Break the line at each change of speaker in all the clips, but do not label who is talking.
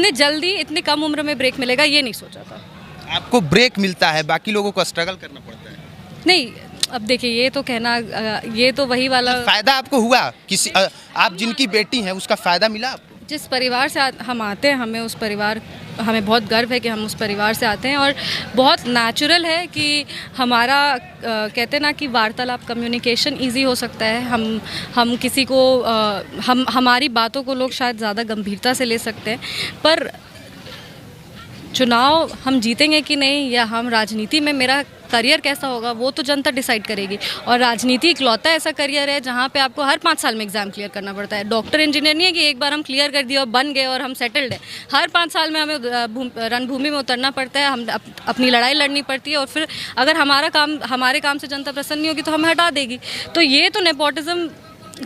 इतने जल्दी इतनी कम उम्र में ब्रेक मिलेगा ये नहीं सोचा था।
आपको ब्रेक मिलता है, बाकी लोगों को स्ट्रगल करना पड़ता है।
नहीं, अब देखिए ये तो कहना, ये तो वही वाला।
फायदा आपको हुआ किसी आप जिनकी बेटी हैं उसका फायदा मिला आपको?
जिस परिवार से हम आते हैं, हमें बहुत गर्व है कि हम उस परिवार से आते हैं, और बहुत नेचुरल है कि हमारा कहते हैं ना कि वार्तालाप, कम्युनिकेशन इजी हो सकता है। हम किसी को हमारी बातों को लोग शायद ज़्यादा गंभीरता से ले सकते हैं, पर चुनाव हम जीतेंगे कि नहीं, या हम राजनीति में मेरा करियर कैसा होगा वो तो जनता डिसाइड करेगी। और राजनीति इकलौता ऐसा करियर है जहाँ पे आपको हर 5 साल में एग्ज़ाम क्लियर करना पड़ता है। डॉक्टर इंजीनियर नहीं है कि एक बार हम क्लियर कर दिए और बन गए और हम सेटल्ड है। हर 5 साल में हमें रणभूमि में उतरना पड़ता है, हम अपनी लड़ाई लड़नी पड़ती है, और फिर अगर हमारे काम से जनता प्रसन्न नहीं होगी तो हमें हटा देगी। तो ये तो नेपोटिज्म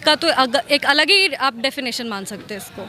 का तो एक अलग ही आप डेफिनेशन मान सकते हैं इसको।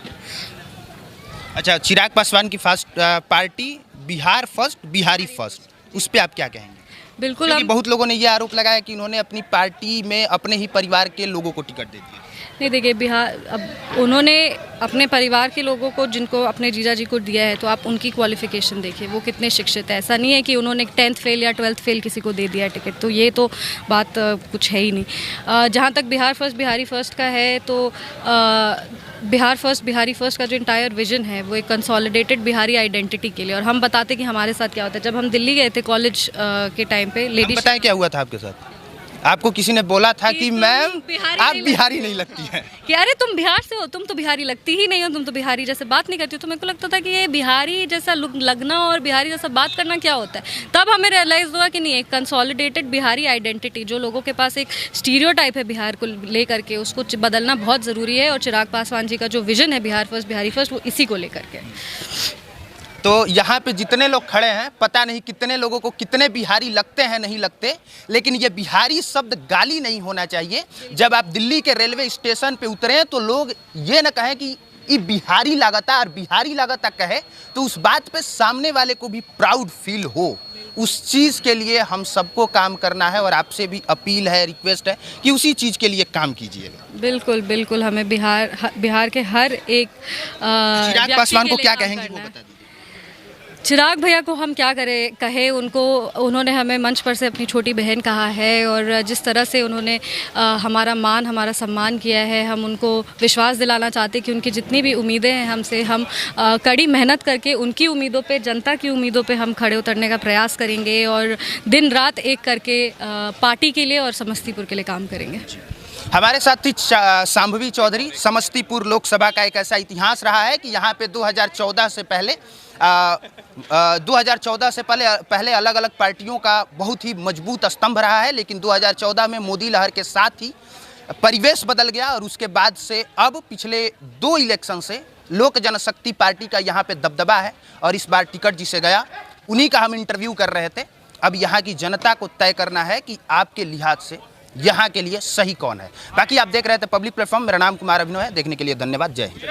अच्छा, चिराग पासवान की first party Bihar first, Bihari first, उस पर आप क्या कहेंगे?
बिल्कुल,
क्योंकि बहुत लोगों ने ये आरोप लगाया कि इन्होंने अपनी पार्टी में अपने ही परिवार के लोगों को टिकट दे दिया।
नहीं देखिए, अब उन्होंने अपने परिवार के लोगों को, जिनको अपने जीजा जी को दिया है, तो आप उनकी क्वालिफिकेशन देखिए, वो कितने शिक्षित है। ऐसा नहीं है कि उन्होंने 10th फेल या 12th फेल किसी को दे दिया है टिकट, तो ये तो बात कुछ है ही नहीं। जहाँ तक बिहार फर्स्ट बिहारी फर्स्ट का है, तो बिहार फर्स्ट बिहारी फर्स्ट का जो इंटायर विजन है वो एक कंसोलिडेटेड बिहारी आइडेंटिटी के लिए, और हम बताते कि हमारे साथ क्या होता है। जब हम दिल्ली गए थे कॉलेज के टाइम पे, लेडीज,
बताएं क्या हुआ था आपके साथ? आपको किसी ने बोला था कि मैम आप बिहारी नहीं लगती हैं,
कि अरे तुम बिहार से हो, तुम तो बिहारी लगती ही नहीं हो, तुम तो बिहारी जैसे बात नहीं करती हो। तो मेरे को लगता था कि ये बिहारी जैसा लगना और बिहारी जैसा बात करना क्या होता है। तब हमें रियलाइज़ हुआ कि नहीं, एक कंसोलिडेटेड बिहारी आइडेंटिटी, जो लोगों के पास एक स्टीरियोटाइप है बिहार को लेकर के, उसको बदलना बहुत ज़रूरी है। और चिराग पासवान जी का जो विजन है बिहार फर्स्ट बिहारी फर्स्ट, वो इसी को लेकर के।
तो यहाँ पे जितने लोग खड़े हैं, पता नहीं कितने लोगों को कितने बिहारी लगते हैं, नहीं लगते, लेकिन ये बिहारी शब्द गाली नहीं होना चाहिए। जब आप दिल्ली के रेलवे स्टेशन पे उतरे तो लोग ये न कहें कि ये बिहारी लागता, और बिहारी लागता कहे तो उस बात पे सामने वाले को भी प्राउड फील हो। उस चीज़ के लिए हम सबको काम करना है, और आपसे भी अपील है, रिक्वेस्ट है कि उसी चीज़ के लिए काम कीजिएगा।
बिल्कुल बिल्कुल, हमें बिहार के हर एक
चिराग पासवान को क्या कहेंगे वो बता दीजिए।
चिराग भैया को हम क्या कहे, उन्होंने हमें मंच पर से अपनी छोटी बहन कहा है, और जिस तरह से उन्होंने हमारा हमारा सम्मान किया है, हम उनको विश्वास दिलाना चाहते हैं कि उनकी जितनी भी उम्मीदें हैं हमसे, हम कड़ी मेहनत करके उनकी उम्मीदों पे, जनता की उम्मीदों पे हम खड़े उतरने का प्रयास करेंगे, और दिन रात एक करके पार्टी के लिए और समस्तीपुर के लिए काम करेंगे।
हमारे साथ थी शांभवी चौधरी। समस्तीपुर लोकसभा का एक ऐसा इतिहास रहा है कि यहाँ पे 2014 से पहले 2014 से पहले अलग अलग पार्टियों का बहुत ही मजबूत स्तंभ रहा है, लेकिन 2014 में मोदी लहर के साथ ही परिवेश बदल गया, और उसके बाद से अब पिछले 2 इलेक्शन से लोक जनशक्ति पार्टी का यहाँ पे दबदबा है, और इस बार टिकट जिसे गया उन्हीं का हम इंटरव्यू कर रहे थे। अब यहाँ की जनता को तय करना है कि आपके लिहाज से यहाँ के लिए सही कौन है। बाकी आप देख रहे थे पब्लिक प्लेटफॉर्म। मेरा नाम कुमार अभिनव है। देखने के लिए धन्यवाद। जय हिंद।